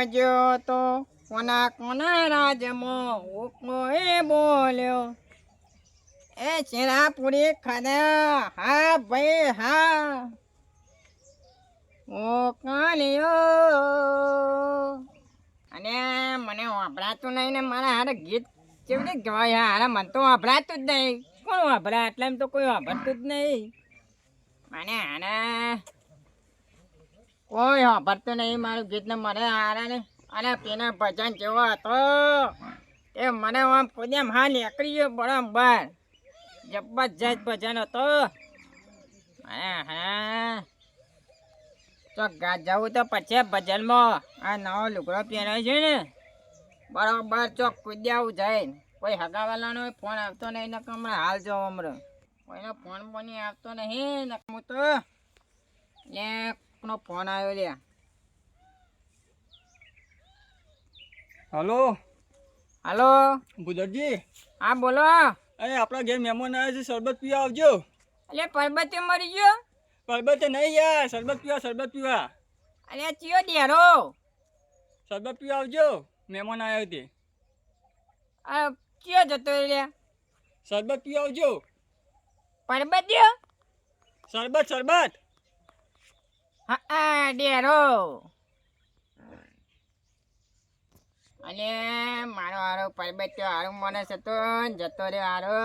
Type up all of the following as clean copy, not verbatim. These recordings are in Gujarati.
જોજો તો કોના કોના રાજમાં હુકમો એ બોલ્યો એ શેરાપુરી ખાધા હા ભાઈ હા ઓ કાલિયો અને મને વાપરાતું નહીં ને મારા હારે ગીત કેવી રીતે ગવાય હારે મને તો વાપરાતું જ નહીં કોણ વાપરા એટલે એમ તો કોઈ વાપરતું જ નહીં મને હારે કોઈ વાપરતું નહીં મારું ગીત ને મને હારે ને અને પેલા ભજન જેવો હતો એ મને આમ કોઈ હા નીકળી ગયો બરાબર જબરજસ્ત ભજન હતો હા તો જવું તો પછી ભજનમાં આ નવો લુગડો પહેરાય છે ને બરાબર ચોક કૂદ્યાવું જાય કોઈ હગાવાલાનો ફોન આવતો નહીં ને હમણાં હાલ જો હમણાં કોઈનો ફોન બોની આવતો નહીં ને હું તો લે કોનો ફોન આવ્યો લે હલો હલો ભુજરજી હા બોલો અરે આપણા ઘેર મહેમાન આવ્યા છે શરબત પીવા આવજો એટલે પરબતે મરી ગયો શરબત નહીં યાર શરબત પીવા અરે ચિયો ડેરો શરબત પીવા આવજો મહેમાન આવ્યા તે આ ચિયો જતો રે શરબત પીવા આવજો પરબત્યો શરબત હા ડેરો અને મારો હારો પરબત્યો હારું માણસ હતો જતો રહ્યો હારો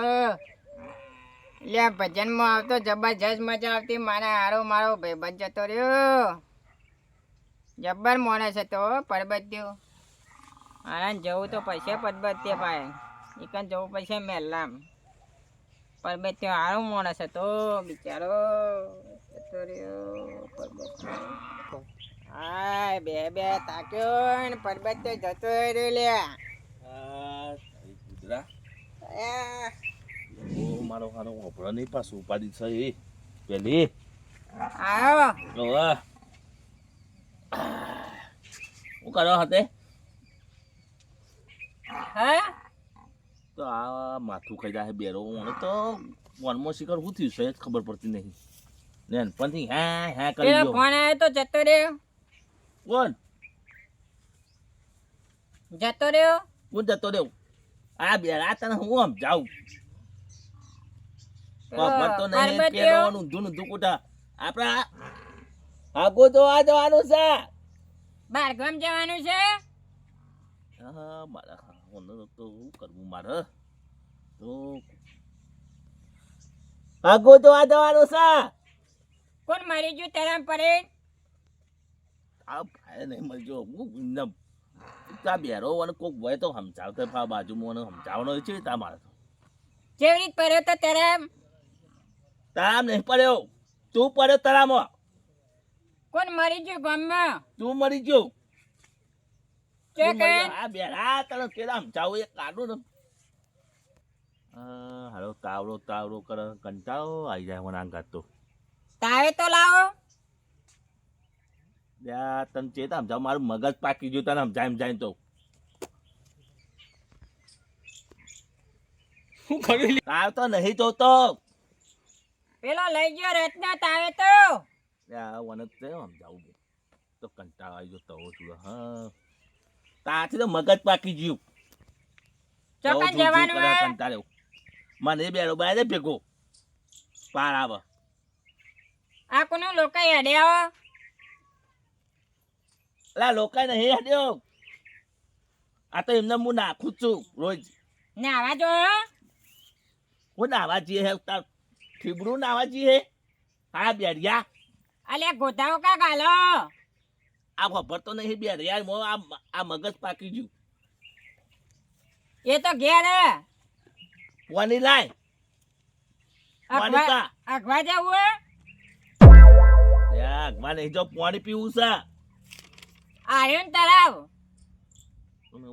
એટલે ભજનમાં આવતો જબરજસ્ત મજા આવતી મારા હારો મારો ભાઈબંધ જતો રહ્યો જબ્બર માણસ હતો પરબત્યો હારાને જવું તો પૈસા પરબત્યો પાય એકન જવું પૈસા મેલામ પરબત્યો હારો માણસ હતો બિચારો જતો રહ્યો પરબત્યો હાય બે તાક્યો ને પરબત્યો જતો રહ્યો લે મારો ખાનો વાપરો નહીં પાછું ઉપાડી છે એ પેલી આવો હું કરવા hatte હે તો આ માથું ખાઈ જાય બેરો મને તો વનમાં શિખર શું થયું છે જ ખબર પડતી નહીં નાનપણથી હા કરી પેલો ગયો ફોન આવ્યો તો જતો રહ્યો કોણ જતો રહ્યો જતો રહ્યો આ બેરા તને હું આમ જાઉં તો નહીં પેલો ઊંધું કુટા આપડા આગો તો આ જવાનું છે બારગામ જવાનું છે હા મારા તો શું કરવું મારે તો આગો તો આ જવાનું છે કોણ મરી ગયું તેરામ પડે આ ભાઈ નહીં મળજો હું તા બેરો અને કોક હોય તો સમજાવતો બાજુમાં સમજાવવાનો છે તા મારે તો કેવી રીત પડ્યો તો તેરામ તારામ નહીં પડ્યો તું પડ્યો તારામાં કોણ મરી ગયું ગામમાં તું મરી ગયો કે આ બેરા તને કેરા સમજાવું એક કાઢું ને હાલો તાવડો કરે કંટાળો આવી જાય મને આંગાત તો તાવે તો લાવો તને ચેતા સમજાવ મારું મગજ પાકી ગયું તને સમજાય તો શું કરી તાવ તો નહીં જોતો પેલો લઈ ગયો રત્ના તાવે તો મને સમજાવું તો કંટાળો આવી ગયો તવો છું હા તાથી તો મગજ પાકી ગયું ચોકન જવાનું હે કંટાળ્યો મને બેરો બાય ભેગો પાર આવે આ કોનો લોકો હેડ્યા અલા લોકો નહીં હેડ્યો આ તો એમને હું નાખું છું રોજ નાવા જો હું નાવા જઈએ હે ઠીબડું નાવા જઈએ હા બેરિયા અલ્યા ગોધાઓ કા ગાલો આ ખબર તો નહીં બેરિયા આ મગજ પાકી ગયું એ તો ઘેર હે વાની લાય વાની કા અગવા જવું હે અગવા નહીં જો પાણી પીવું છે આર્યો ને તરાવ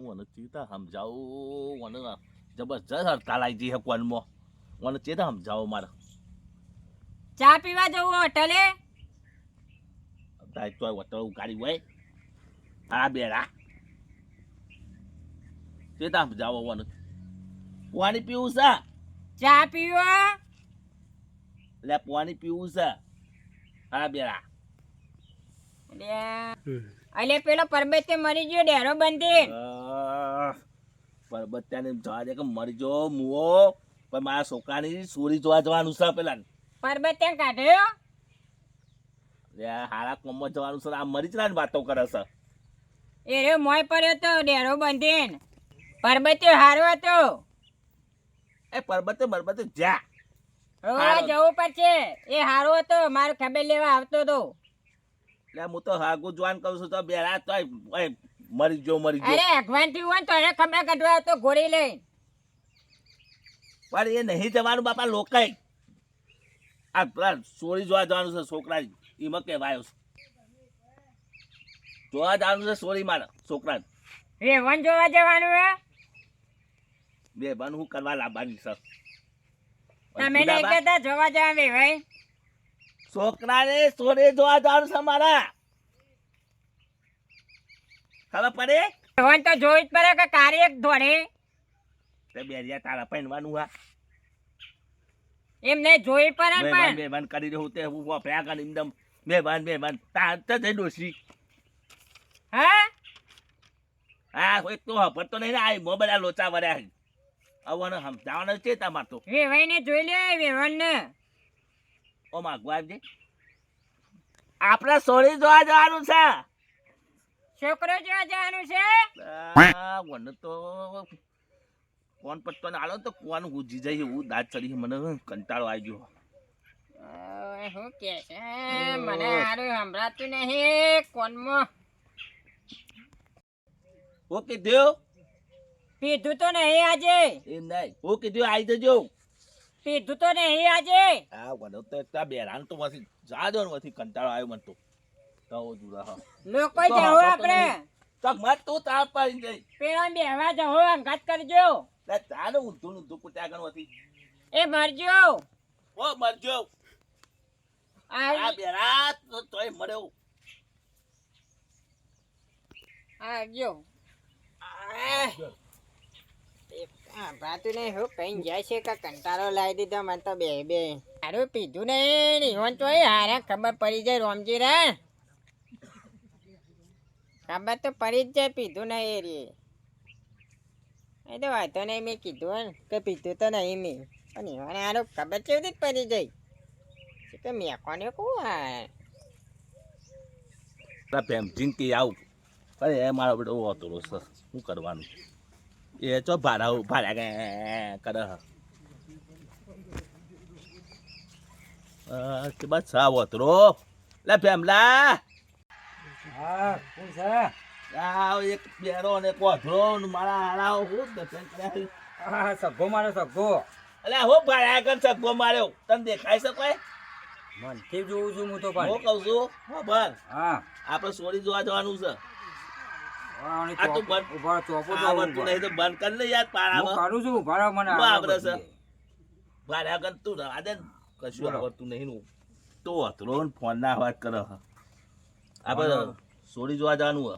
મને ચેતા સમજાવું મને જબરજસ્ત હડતાલ આવી જઈ હે કોનમાં મને ચેતા સમજાવો મારે ચા પીવા જવું હોટલે તો વટો ઉગાડી હોય આ બેડા ચેતા સમજાવો મને પાણી પીવું છે ચા પીવો એટલે પાણી પીવું છે હા બેડા અલે પેલો પરબતે મરી ગયો ડેરો બંધી પરબત્યાને જવા દે કે મરી જો મુઓ પણ મારા છોકરાની ચોરી જોવા જવાનું છે પેલા પરબતે કાઢ્યો હારા કોમમાં જવાનું છે આ મરી જ વાતો કરે છે એ રે મોય પડ્યો તો ડેરો બંધીને પરબતે હારો હતો એ પરબતે બરબતે જા હવે જવું પડશે એ હારો હતો મારો ખબર લેવા આવતો તો એટલે હું તો હાગુ જોવાન કહું છું તો બેરા તો મરી ગયો અરે અગવાન થી હોય ને તો એને ખબર કાઢવા આવતો ઘોડી લઈ પણ એ નહીં જવાનું બાપા લોકાઈ આ પેલા ચોરી જોવા જવાનું છે છોકરા એમાં કહેવાયો છે જોવા જવાનું છે ચોરી મારે છોકરા રેવણ જોવા જવાનું હે બે બન હું કરવા લાવવાની છે તમે નહીં કહેતા જોવા જવા બે ભાઈ છોકરાને ચોરી જોવા જવાનું છે મારા ખબર પડે રેવણ તો જોઈ જ પડે કે કાર્ય ધોડે તે બેરિયા તારા પહેરવાનું હા એમ નહીં જોઈ પડે ને પણ બેભાન કરી રહ્યો તે હું વફ્યા કરી એકદમ બેભાન તાર તો જઈ ડોસી હા હા કોઈ તો હપર તો નહીં ને આ મોબાઈલ લોચા વર્યા આવવાનો સમજાવવાનો છે તમાર તો વેવાઈ ને જોઈ લે વેવણ ને ઓ માગવા આવજે આપણે સોરી જોવા જવાનું છે છોકરો જોવા જવાનું છે વન તો કોણ પત્તો ને આલો તો કોણ ગુજી જાય એવું દાંત ચડી મને કંટાળો આવી ગયો શું કે છે મને હારું સંભળાતું નહીં કોનમાં ઓકે દેવ પીધું તો નહીં આજે એ નહીં ઓકે દેવ આવી જજો પીધું તો નહીં આજે હા વન તો એકતા બેરાન તો માંથી જા દો માંથી કંટાળો આવ્યો મને તો દૂરા હા લોકો જાઓ આપણે તો મત તું તાપ પાડી જઈ પેલા બેહવા જાઓ અંગાત કરજો લે ચાલો ઊંધું કુટ્યા ગણવાથી એ મરજો ઓ મરજો આ બેરા તો તોય મર્યો આવજો ભાતું નહીં હું કઈ જાય છે કે કંટાળો લાવી દીધો મને તો બે હારું પીધું નહીં ઈવન તો હારે ખબર પડી જાય રોમજી રે ખબર તો પડી જ જાય પીધું નહીં એ રે એ તો વાંધો નહીં મેં કીધું ને કે પીધું તો નહીં મેં પણ ઈવન હારું ખબર કેવી રીતે પડી જાય કે મેં કોને કહું હા ચિંતી આવું અરે એ મારો બધો ઓતરો છે શું કરવાનું એ ચો ભાડા કરે કે બસ સા ઓતરો લે ફેમલા હા કોણ છે આ એક બેરો ને કોથરો ને મારા હારાઓ હું દર્શન કર્યા હા સગ્ગો મારો સગ્ગો અલે હું ભાડા કર સગો માર્યો તને દેખાય છે કોઈ મનથી જોઉં છું હું તો હું પણ કહું છું ખબર હા આપણે સોરી જોવા જવાનું છે અને આ તો બંધ ઉભા ચોપો આવડતું નહીં તો બંધ કર લે યાર હું પાડામાં કરું છું ઉભા રહો મને બરાબર છે. આવડે છે. ભાડા કર તું આદે કશું બોલો. આવડતું નહીં નું તો અતરો ને ફોન ના વાત કરે આપણે સોરી જોવા જવાનું હે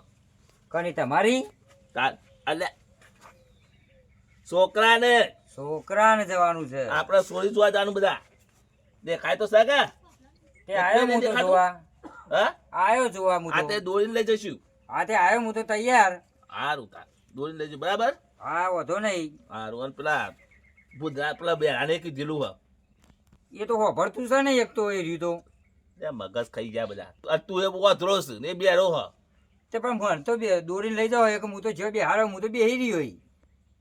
કની તમારી એટલે છોકરાને છોકરાને જવાનું છે આપણે સોરી જોવા જવાનું બધા દેખાય તો શકે તે આયો હું તો દેખાતું? જોવા હા આયો જોવા હું આ તો તે દોરીને લઈ જઈશું હા તે આયો હું તો તૈયાર હારું તાર દોરીને લઈ જઈશું બરાબર હા વધો નહીં હારું અને પેલા ભૂદરા પેલા બેરાને કીધેલું હે એ તો હોભળતું છે ને એક તો એ રહ્યું તો એ મગજ ખાઈ ગયા બધા આ તું એ બહુ અધરો છે ને એ બેરો હ તે પણ ભણ તો બે દોરીને લઈ જાઓ એક હું તો જે બેહારો હું તો બેહી રહ્યો ઈ.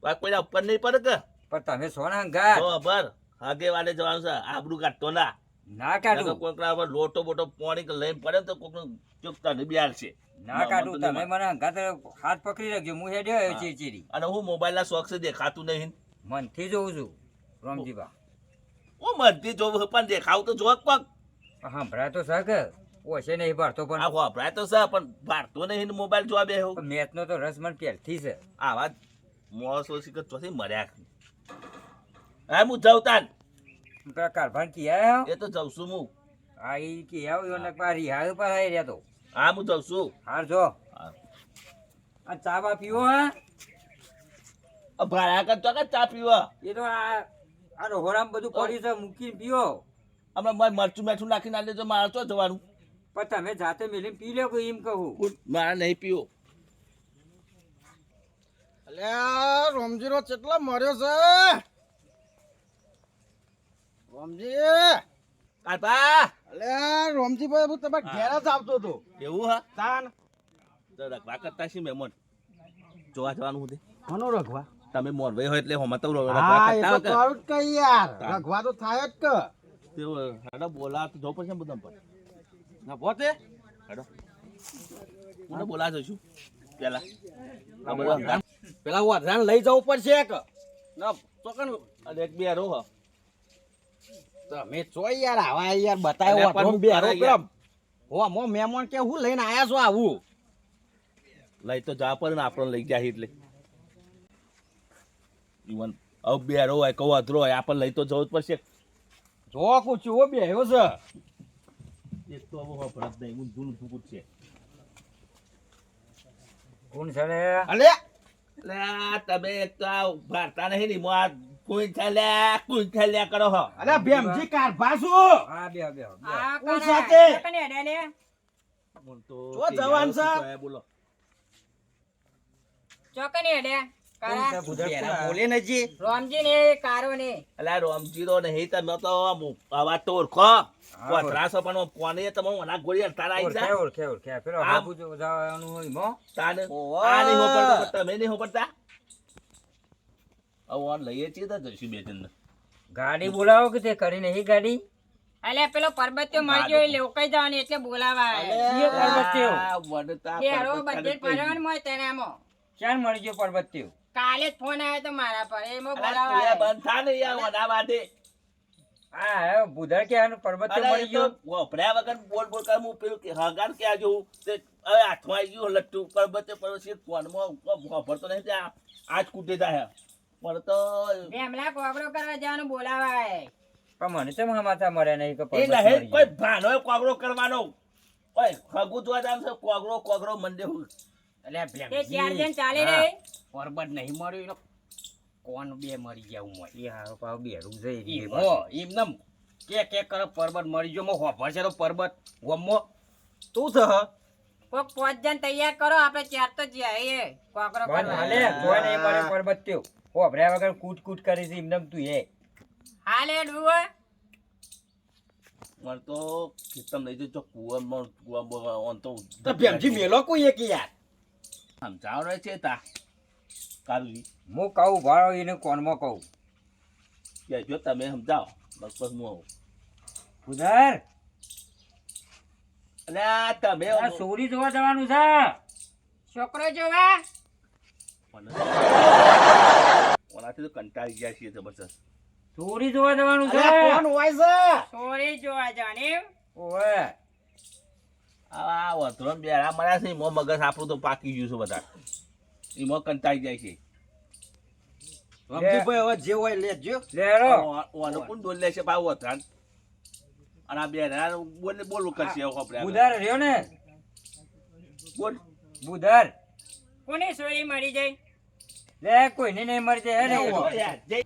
આ કોઈના ઉપર નહીં પડે કે પણ તમે સોના હંગાત તો બર આગે વાલે જવાનું છે આબરૂ કાઢતો ના ના કાઢું કોઈકના પર લોટો બોટો પાણી કે લઈને પડે ને તો કોઈકનું ચૂકતા નહીં બિહાર છે ના કાઢું તમે મને હંગાત હાથ પકડી રાખજો હું હેડ્યો હા. ચીરચીરી અને હું મોબાઈલના શોખ છે દેખાતું નહીં મનથી જોઉં છું રોમજીબા હું મનથી જોવું પણ દેખાવું તો જોક પગ સાંભળા તો છે કે ઓછે નહીં ભરતો આ પણ વાપરાય તો છે પણ ભારતો નહીં ને મોબાઈલ જોવા બે મેચનો તો રસ મને પહેલથી છે આવા મોસો શીખર ચોથી મર્યા હા હું જાઉં તાન પેલા કારભાન કિયા એ તો જાઉં છું હું હા ઈ કિયા એને પારી હાલ પર આવી રહ્યા તો હા હું જાઉં છું હાર જો હા. આ ચા બા પીવો હા ભાડા કરતો કે ચા પીવા એ તો આ રોહરામ બધું પડ્યું છે મૂકીને પીવો હમણાં મારે મરચું મેઠું નાખીને આલે તો મારે તો જવાનું પણ તમે જાતે મેલીને પી લો કે એમ કહું. મારે નહીં પીવો. અલ્યા રોમજીનો કેટલા મર્યો છે રોમજી કાકા અલ્યા રોમજીભાઈ હું તમારા ઘેર જ આવતો હતો એવું હા તાન તો રખવા કરતા છીએ મહેમાન જોવા જવાનું હતું કોનો રખવા તમે મોરભાઈ હોય એટલે હમણાં તો હા એ તો રખવા ખરું જ કઈ યાર રખવા તો થાય જ કે હેડો બોલા તો જવું પડશે ને બધા પર ના પોતે હેડો મને બોલા જઈશું પેલા આ બધા પેલા વધારે લઈ જવું પડશે કે ના તો કણ અને એક બે રો તમે ચોય યાર આવા યાર બતાવ્યો અલ્યા, પણ વાંધો બે હું કેમ યાર. હો મો મહેમાન કે હું લઈને આયા છો આવું લઈ તો જા પર ને આપણને લઈ જાય એટલે ઈવન હવે બે રો હોય કહો અધરો હોય આપણને લઈ તો જવું જ પડશે જો કુછ ઓ બેહ્યો છે એક તો હવે ભરત નહીં હું જૂનું ફૂકું છે કોણ છે રે? અલે એટલે આ તમે એક તો આ ભારતા નહીં ની આ કોઈ થલ્યા કરો હો અલે ભેમજી કારભા છું હા બે બે આ કોણ કરે? સાથે? ચોકને હેડે લે. બોલ તો જો જવાન છે. બોલો ચોકને હેડે. કારા. બેરા બોલે નજી રોમજી ને કારો ને અલ્યા રોમજી રો નહીં તમે તો આવા તો ઓળખો પથરાસો પણ કોને તમે ઓના ગોળી અડતા આવી ઓળખે જા ઓળખે ઓળખે પેલો આમ. હાબુ જો જવાનું હોય મો તાને ઓવા. આ નહીં હોપડતા તમે નહીં હોપડતા હવે ઓન લઈએ છીએ તો જઈશું બે જણ ગાડી બોલાવો કે તે કરી નહીં ગાડી અલે પેલો પરબત્યો મળી ગયો એ લોકાઈ જવાની એટલે બોલાવા એ પર્વતીયો. બેરો બધે ફરવાનું હોય તેનામાં ક્યાં મળી ગયો પર્વતીયો? કાલે જ ફોન આવ્યો તો મારા પર એમાં બોલાવા બંધ થા ને યાર ઓના વાદે હા હવે બુધર કે આનું પર્વતીયો મળી ગયો વપરાયા વગર બોલ બોલ કર હું પેલું હગાર કે આ જોઉં તે હવે હાથમાં આવી ગયું લટ્ટુ પરબતે પરસી ફોનમાં વાપરતો નહીં તે આજ કૂટે જાય પણ તો ભેમલા કોગળો કરવા જવાનું બોલાવા પણ મને તો સમાચાર મળ્યા નહીં કે એ પર્વત નહીં મળી કોઈ ગયો. ભાનો કોગળો કરવાનો ઓય હગુ જોવા જાવ છે કોગળો મંદે હું અલ્યા તે ચાર ભેમજી જણ ચાલે રે પરબત નહીં મળ્યો એનો કોણ બે મરી ગયા હું એ હારો પાવ બેરું જઈ ઈ હો એમનમ કે કરે પર્વત મરી ગયો મો હોભર છે તો પર્વત વમો તું થ કોક 5 જણ તૈયાર કરો આપણે ચાર તો જઈએ કોગળો પણ હાલે કરવા જોઈ નહીં મળે પર્વતીયો ઓભર્યા વગર કૂટ કૂટ કરી છે એમનેમ તું એ હાલે ડુવા મને તો કિતમ લઈ જજો કુવામાં ઓન તો તો ભેમજી મેલો કોઈ એક યાર સમજાવ રહે છે તા કાલજી હું કહું ભાડો એને કોનમાં કહું કે જો તમે સમજાવો બસ બસ હું આવું બુધર અલ્યા તમે આ સોરી જોવા જવાનું છે છોકરો જોવા ઓનાથી તો કંટાળી ગયા છીએ જબરજસ્ત સોરી જોવા જવાનું છે અલ્યા કોણ હોય છે સોરી જોવા જાને ઓવે આ વધરો બેરા મળ્યા છે એમાં મગજ આપણું તો પાકી ગયું છે બધા એમાં કંટાળી જાય છે રમજીભાઈ હવે જે હોય લેજો લેરો ઓનો કોણ ડોલ લે છે ભાવ વધરાન અને આ બેરા બોલવું કરશે એવું આપણે બુધર રહ્યો ને બોલ બુધર કોની સોરી મળી જાય લે કોઈને નહીં મળી જાય ને હેડો યાર, જય.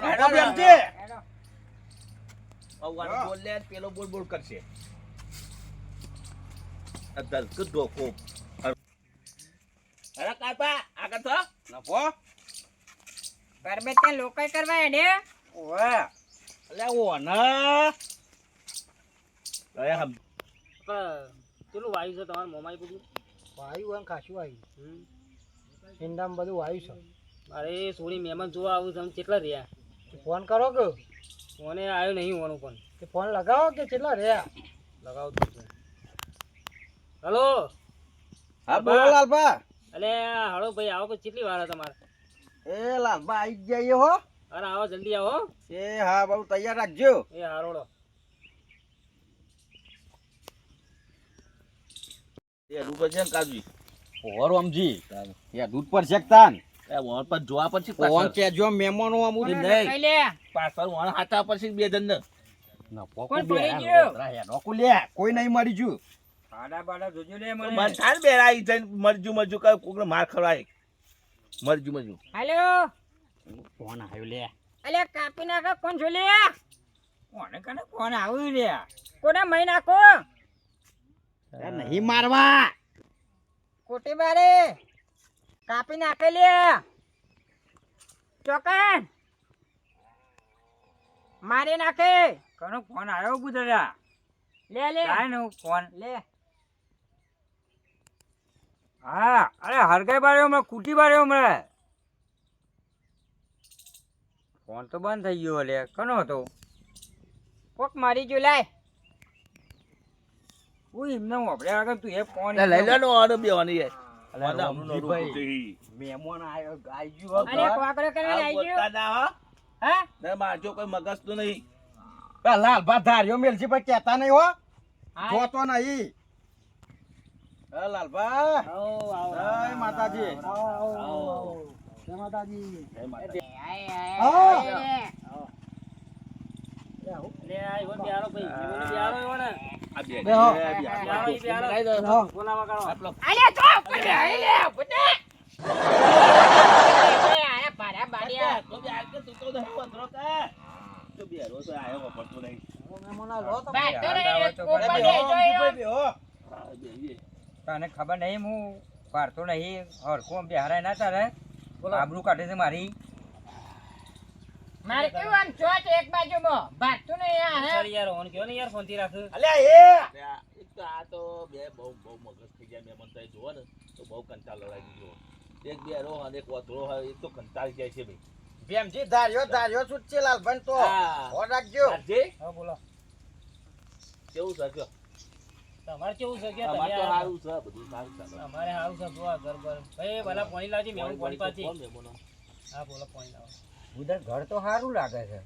હેડો ભેમજી હેડો. ભગવાન બોલ લે પેલો બોલ બોલ કરશે અદલ કુદો કો અરે કાપા આગળ તો નફો પરબત્યા લોકાઈ કરવા હેડે ઓવે અલે ઓના અરે હમ કેટલું વાયુ છે તમારા મોમાઈ બધું વાયુ આમ ખાસું આવ્યું ઈંડામાં બધું વાયુ છે અરે સોરી મહેમાન જોવા આવું તમે કેટલા રહ્યા તે ફોન કરો કે મને આવ્યો નહીં હોવાનું પણ તે ફોન લગાવો કે કેટલા રહ્યા લગાવ દઉં છું હલો હા બોલો લાલભા અલે હળો ભાઈ આવો પછી કેટલી વાર તમારે એ લાલભા આવી જઈએ હો અરે આવો જલ્દી આવો હો. એ હા બહુ તૈયાર રાખજો એ હારોડો એ રૂપે છે ને કાજી ઓ રમજી યા દૂધ પર શેકતાન એ વોન પર જોવા પછી ફોન કેજો મહેમાનો આમ કોને? નહીં લઈ લે પાછળ વોન હાથા પછી બે જણ ને નફો કોણ કો બે પડી ગયું? નોકુ લે કોઈ નહીં મરી જુ આડા બાડા જોજો લે મન મને થાન બેરા ઈ જઈને મરજુ કઈ કોકને માર ખવડાય મરજુ હાલો ફોન આવ્યો લે અલે કાપી નાખો કોણ છો લે કોને કને કોણ આવ્યું રે કોને મહી નાખો નહીં મારવા. કોટી બારે કાપી નાખે લે ચોકન મારી નાખે કનો ફોન આવ્યો બુધરા લે લે કાંઈ નો ફોન લે હા અરે હરગાઈ બાર્યો હમણાં કુટી બાર્યો હમણાં ફોન તો બંધ થઈ ગયો લે કનો હતો કોક મારી જો લાય હું એમને વાપરે આગળ તું એ ફોન લઈ લે નો ઓર્ડર બેવાની હે અલા, મને હમણાં નહોતું રમજીભાઈ. પૂછ્યું. મહેમાન આવ્યો આઈ ગયો અરે કોકરો કરવા આ આવી બોલતા ગયો ના હો. હા ને મારજો કોઈ મગજ તો નહીં. લાલભા ધાર્યો મેલજી ભાઈ કહેતા નહીં હો. હા. જોતો નહીં. હા લાલભા. આવો આવો જય માતાજી. જય માતાજી જય માતા. આય, આવો. આય, લે આ ઈવન બિહારો ભાઈ ઈવન બિહારો એવો ને આ બે બેહો. બે બિહારો ઈ બિહારો લઈ દો. લાવો. બોલાવા કાઢો આટલો. અરે તો પડે લે બુડે આયા પારા બાડિયા તો બે આગળ તું તો નહીં પધરો કે. તો બે રોજ આયો વાપરતો નહીં. મહેમાનો લો તો બાત તો યાર, રે તો ઉપર પડે. દે જોયો બેહો. આ બે એ. તને ખબર નહીં હું પાડતો નહીં હરખું બિહારાય ના તારે આબરૂ કાઢે છે મારી મારે કેવું આમ ચોટ એક બાજુમાં ભાગતું નહીં આ હે સર યાર ઓન કયો ને યાર ફોનથી રાખ અલ્યા એ. બે આ- એક તો આ તો બે બહુ મગજ થઈ ગયા મહેમાન થાય જોવો ને તો બહુ કંટાળ લડાઈ દીધો. એક બે રો અને એક વતરો હોય એ તો કંટાળી જાય છે ભાઈ. ભેમજી ધાર્યો છૂટશે લાલભાઈ તો. હા. ફોન રાખજો. રાજે, હા બોલો કેવું છે કયો? તમારે કેવું છે કે અમારે તો તમે સારું છે, બધું સારું ચાલે. અમારે હારું છે જોવા ઘર પર ભાઈ ભલા પાણી લાવજે મેવું પાણી પાછી કોણ મહેમાનો? હા બોલો પાણી લાવો ઉધર ઘર તો સારું લાગે છે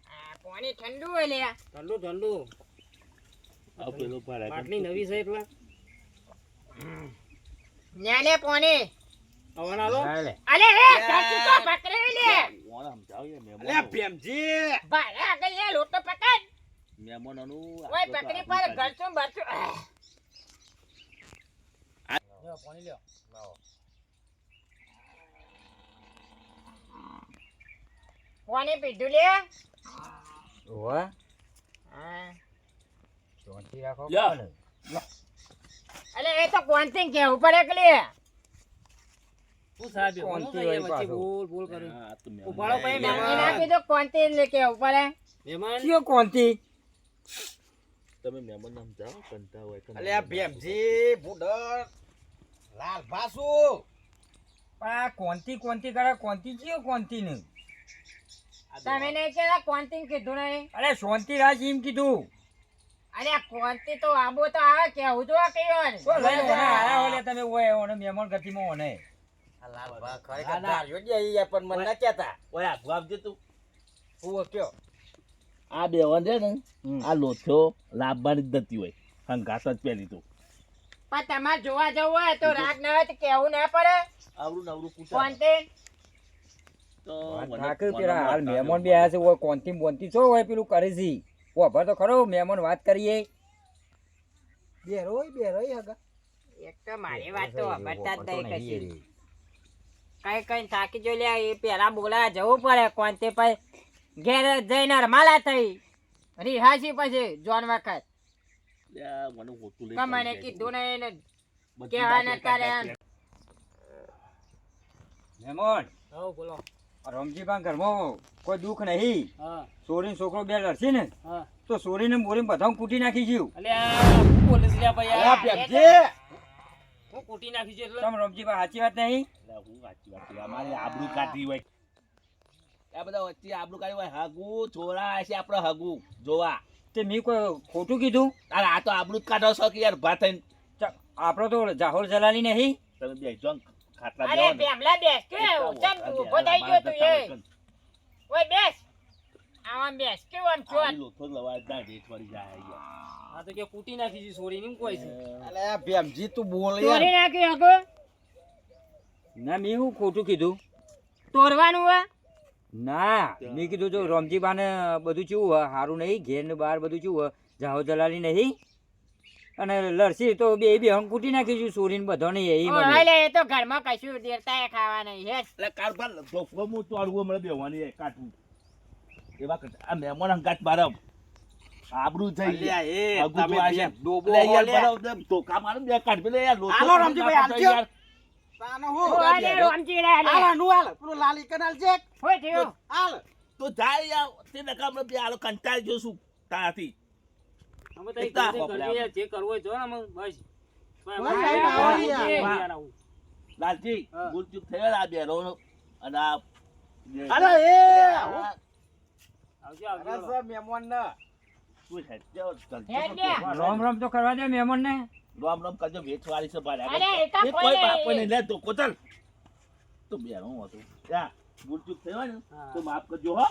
આ પાણી ઠંડુ હોય લે ઠંડુ ઠંડુ આ પેલો ભાડા માટલી નવી છે એટલે ન્યાલે પાણી આવવાના આલો હા લે. અરે રે સાચી તો પકડે લે કોણ સમજાવે અલ્યા મહેમાનો? ભેમજી. ભારે આગળ લે લોટો પકડ મહેમાનોનું ઓય પકડી પર ગળચું બળચું લ્યો પાણી લ્યો પાણી પીધું લે ઓવે હા શાંતિ રાખો લ્યો. કોણ? અલે એ તો કોન્ટિંગ કેવું પડે કે લે હું સાહેબ કોણથી હું હોય વચ્ચે પાછું? બોલ બોલ કર્યું હા, આ તો મહેમાન ઉપાડો ભાઈ, આવી ગયા. મેં નાખી દો કોન્ટિંગ લે કેવું પડે મહેમાન કયો કોણથી? તમે મહેમાન સમજાવો કંટા હોય કે અલ્યા ભેમજી ભૂડર લાલભા શું? આ કોણથી કરે કોણથી કયો કોણથી નહીં તમે નહીં કેતા કોન્ટિંગ કીધું નહીં અરે શાંતિ રાજ એમ કીધું અરે કોન્ટી તો આબો તો આવે કેવું જો કયો તો લઈ ઓને આયા ઓલે તમે ઓય ઓને મહેમાન ગતિમાં ઓને આ લાલભા ના, ખરેખર ના. ધાર્યો જ અહીં પણ મને ના કહેતા. ઓય આગળ આપજે તું. હું કયો? આ બેવાન છે ને હમ. આ લોથો લાવવાની જ નથી હોય હંગાસ જ પહેલી તો પણ તમારે જોવા જવું હોય તો રાત ના હોય તો કેવું ના પડે આવડું નવરું કૂટા કોન્ટિંગ તો થાકે પેલા હાલ મહેમાન બી આયા છે ઓય કોણથી બોનથી છો હોય પેલું કરે છે ઓભર તો ખરો મહેમાન વાત કરીએ બેરોય હગા એક તો મારી વાત તો અભરતા જ નહીં કશી કઈ કઈ થાકી જો લે એ પેલા બોલાવા જવું પડે કોન્ટી પછી ઘેર જઈને રમાલા થઈ રિહાસી પછી જોન વખત મને હોતું લઈ કમાને કીધું નહીં ને બધી કહેવા બાજુ નતા રે કાઢ્યા. મહેમાન આવો બોલો આ રમજીબા ઘરમાં કોઈ દુઃખ નહીં હા સોરીનો છોકરો બે લડશે ને હા તો સોરીને બોરીને બધા કૂટી નાખી ગયું અલ્યા હું બોલે છે લ્યા ભાઈ અલ્યા આ? ભેમજી. હું કૂટી નાખી છે એટલે તમે રમજીબા સાચી વાત નહીં એટલે હું સાચી વાત છે. અમારે આબરૂ કાઢી હોય આ બધા વચ્ચે આબરૂ કાઢી હોય હગું છોરા હશે આપણે હગું જોવા તે મેં કોઈ ખોટું કીધું તારે આ તો આબરૂ જ કાઢો છો કે યાર ભા થઈને આપણો તો જાહોર જલાલી નહીં તમે બેસજો ને ખાટલા અરે બેહો ને. બેમલા બેસ કે ઉચન ઉભો થઈ ગયો તું એ ઓય બેસ આમ બેસ કેવું આમ છો આવી લોથો જ લવાય જ ના રેત વળી જાય યાર. આ તો કે કૂટી નાખી છે સોરી ની કોઈ છે અલ્યા ભેમજી તું બોલ તોડી યાર. નાખ્યું હગો ના મેં હું ખોટું કીધું તોડવાનું હોય ના મેં કીધું જો રમજીબાને બધું ચેવું હોય સારું નહીં ઘેર ને બહાર બધું ચેવું હોય જાહો જલાલી નહીં અને લડસી તો બે હમ કૂટી નાખીશું સોરીને બધો નહીં એ મને ઓય લે એ તો ઘરમાં કશું દેરતા એ ખાવા નહીં હે એટલે કારભાર ધોફો હું તોડવું મળે બેવાની એ કાઢવું એવા આ મહેમાન હંગાત બારમ આબરૂ થઈ ગઈ. અલ્યા એ આગું તમે તો આ બે છે. ડોબો અલ્યા યાર, લ્યા. બરાબર, ધોકા મારો બે કાઢ પેલે યાર, લોચો હાલો, કરી રમજીભાઈ, નાખો તો હાલજો. યાર. તાનો ઓ, હું અરે રોમજી રે, અરે. હાલ નું હાલ પેલું લાલી કનાલ છે હોય થયું. હાલ તો જાય યાર, તે નકા હમણાં બે આલો કંટાળી ગયો છું તારાથી. અમે તો એટલા એક ખોપલા. કરવી યાર, જે કરવું હોય જો ને અમે બસ બસ આઈ આવવાની યાર. યાર આવું. લાલજી, હા. ભૂલ ચૂક થઈ ગઈ આ બેરોનો અને આ અરે એ આવજો આવજો રસ મહેમાન ના શું છે? કેવો ધંધો હેડ કરતો? લે. રોમ રોમ તો કરવા દે મહેમાન ને. રામ રામ કરજો, વેચવાળી છે ભાડે. અરે, એ તો એ કોઈ કોઈ નહીં. બાપો નહીં, લે ધોકો ચાલ. તો બેરો હતું. યા, ભૂલ ચૂક થઈ હોય ને હા. તો માફ કરજો હો.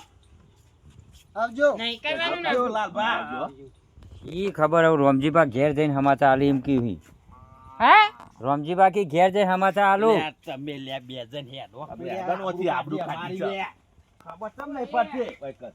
આવજો નહીં કરવાનું ને. આવજો, લાલભા. આવજો. ઈ ખબર હવે રોમજીબા ઘેર જઈને સમાચાર આલી એમ કેવી. હે? રોમજીબા કી ઘેર જઈને સમાચાર આલું. લ્યા, તમે લ્યા બે જણ હેડો. અમે આગળનોથી આબરૂ કાઢી છે. ખબર તમને પડશે. કોઈ કર.